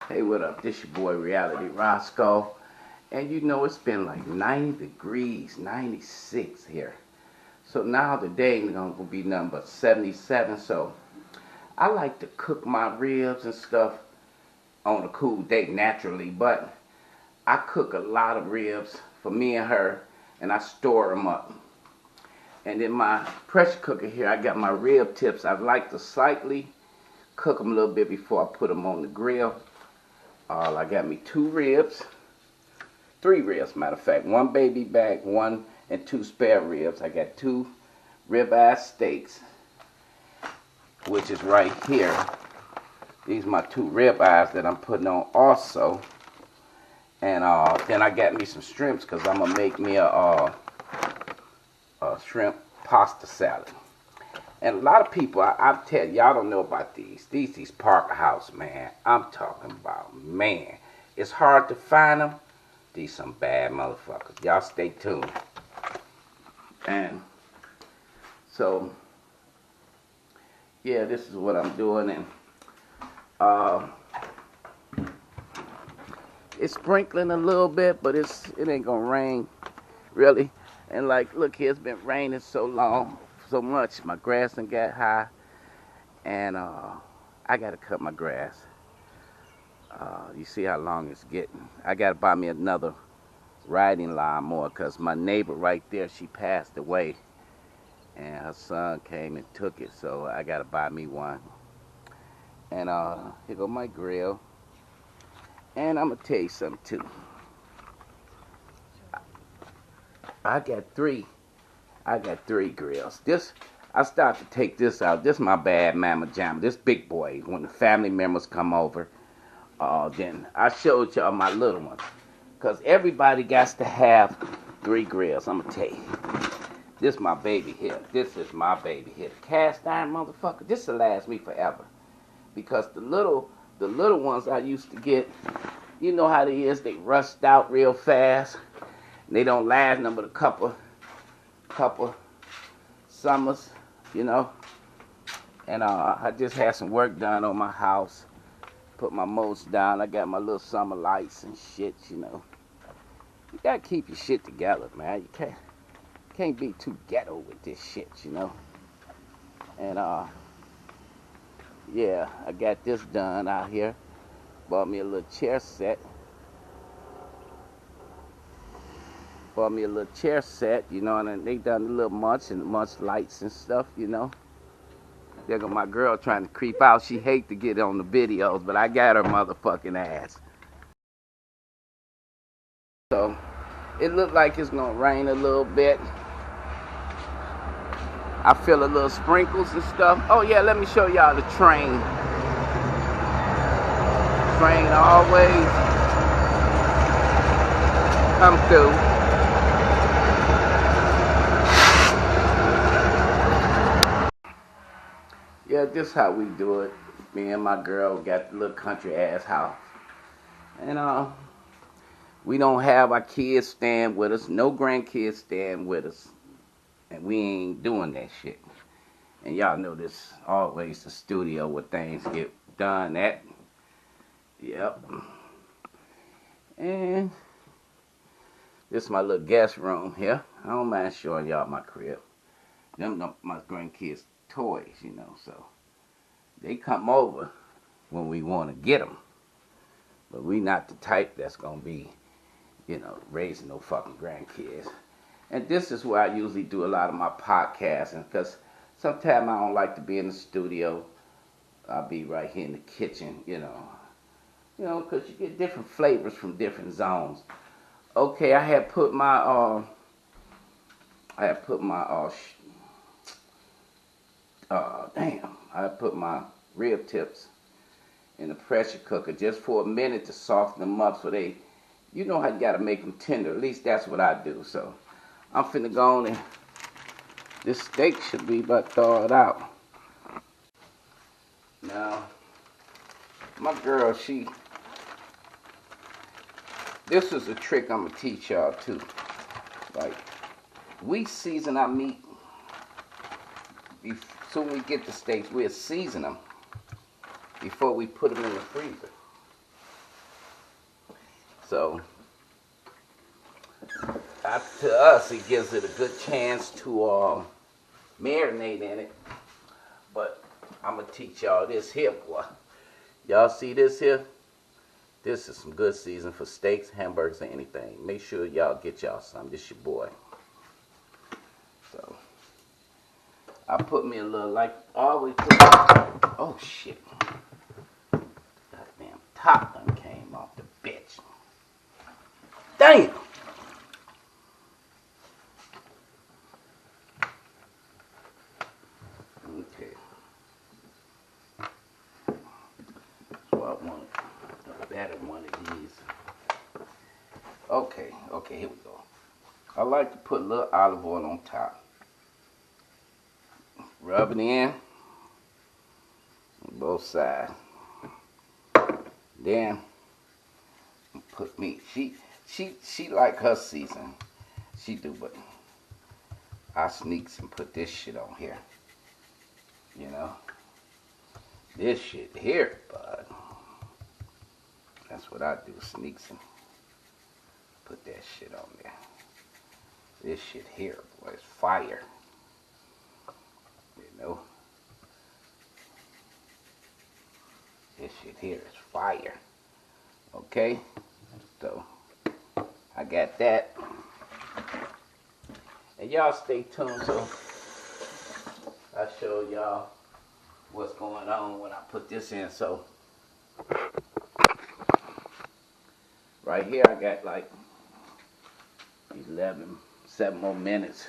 Hey, what up? This your boy Reality Roscoe. And you know it's been like 90 degrees, 96 here. So now today ain't gonna be nothing but 77. So I like to cook my ribs and stuff on a cool day naturally, but I cook a lot of ribs for me and her and I store them up. And in my pressure cooker here, I got my rib tips. I like to slightly cook them a little bit before I put them on the grill. I got me 3 ribs, matter of fact. 1 baby back, 1 and 2 spare ribs. I got 2 ribeye steaks, which is right here. These are my 2 ribeyes that I'm putting on also. And then I got me some shrimps because I'm going to make me a shrimp pasta salad. And a lot of people, I tell y'all don't know about these. These Parker House, man. I'm talking about, man. It's hard to find them. These some bad motherfuckers. Y'all stay tuned. And so, yeah, this is what I'm doing. And it's sprinkling a little bit, but it ain't gonna rain, really. And like, look here, it's been raining so much. My grass done got high, and I gotta cut my grass. You see how long it's getting. I gotta buy me another riding lawnmower because my neighbor right there, she passed away, and her son came and took it, so I gotta buy me one. And here go my grill. And I'm gonna tell you something too. I got three grills. I start to take this out. This is my bad mama jamma. This big boy. When the family members come over, then I showed y'all my little one. Because everybody got to have 3 grills. I'm going to tell you. This is my baby here. This is my baby here. The cast iron motherfucker. This will last me forever. Because the little ones I used to get, you know how they is. They rust out real fast. They don't last nothing but a couple summers, you know. And I just had some work done on my house. Put my moats down. I got my little summer lights and shit, you know. You gotta keep your shit together, man. You can't be too ghetto with this shit, you know. And yeah, I got this done out here. Bought me a little chair set. You know, and they done a little munch lights and stuff, you know. There go my girl trying to creep out. She hate to get on the videos, but I got her motherfucking ass. So, it looked like it's gonna rain a little bit. I feel a little sprinkles and stuff. Oh yeah, let me show y'all the train. Train always come through. Yeah, this how we do it. Me and my girl got the little country ass house. And we don't have our kids staying with us. No grandkids staying with us. And we ain't doing that shit. And y'all know this always the studio where things get done at. Yep. And this is my little guest room here. I don't mind showing y'all my crib. Them my grandkids' toys, you know, so they come over when we want to get them. But we not the type that's going to be, you know, raising no fucking grandkids. And this is where I usually do a lot of my podcasting because sometimes I don't like to be in the studio. I'll be right here in the kitchen, you know. You know, because you get different flavors from different zones. Okay, I had put my I put my rib tips in the pressure cooker just for a minute to soften them up so they, you know how you gotta make them tender. At least that's what I do. So I'm finna go on and this steak should be about thawed out. Now, my girl, this is a trick I'm gonna teach y'all too. Like, we season our meat. Soon we get the steaks, we'll season them before we put them in the freezer. So to us, it gives it a good chance to marinate in it. But I'm gonna teach y'all this here, boy. Y'all see this here? This is some good season for steaks, hamburgers, or anything. Make sure y'all get y'all some. This your boy. So I put me a little, like always. Oh shit! Goddamn top done came off the bitch. Damn. Okay. So I want a better one of these. Okay, here we go. I like to put a little olive oil on top. Rub it in on both sides. Then put me. She like her season. She do, but I sneaks and put this shit on here. You know, this shit here, bud. That's what I do. Sneaks and put that shit on there. This shit here, boy, is fire. You know, this shit here is fire. Okay, so I got that. And y'all stay tuned so I show y'all what's going on when I put this in. So right here I got like 7 more minutes.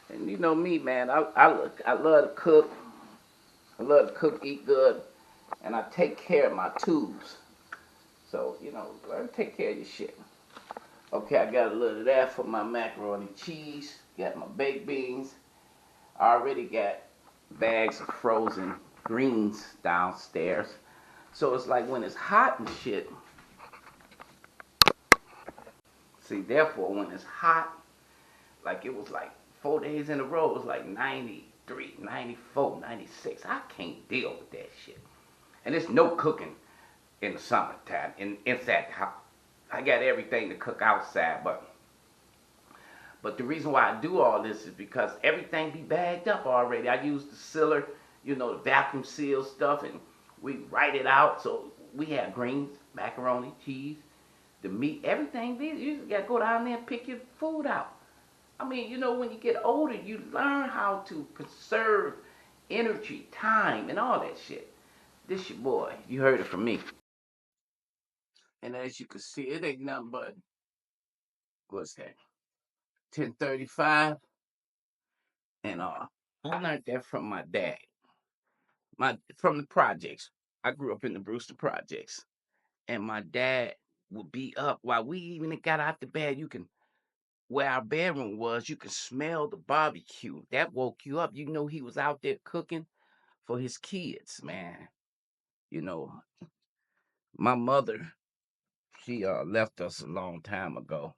And you know me, man, I love to cook. I love to cook, eat good, and I take care of my tubes. So, you know, learn to take care of your shit. Okay, I got a little of that for my macaroni cheese. Got my baked beans. I already got bags of frozen greens downstairs. So it's like when it's hot and shit. See, therefore, when it's hot, like it was like 4 days in a row, it was like 93, 94, 96. I can't deal with that shit. And there's no cooking in the summertime inside the house. I got everything to cook outside, but the reason why I do all this is because everything be bagged up already. I use the sealer, you know, the vacuum seal stuff, and we write it out. So we have greens, macaroni, cheese, the meat, everything. You just got to go down there and pick your food out. I mean, you know, when you get older, you learn how to conserve energy, time, and all that shit. This your boy. You heard it from me. And as you can see, it ain't nothing but, what's that, 10:35. And I learned that from my dad. From the projects. I grew up in the Brewster projects. And my dad would be up while we even got out the bed. You can, where our bedroom was, you could smell the barbecue. That woke you up. You know he was out there cooking for his kids, man. You know, my mother, she left us a long time ago,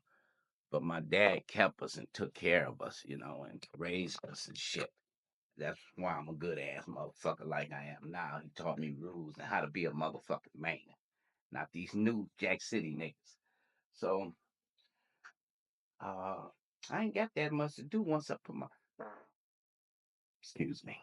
but my dad kept us and took care of us, you know, and raised us and shit. That's why I'm a good ass motherfucker like I am now. He taught me rules and how to be a motherfucking man, not these new Jack City niggas. So uh, I ain't got that much to do once I put my, excuse me.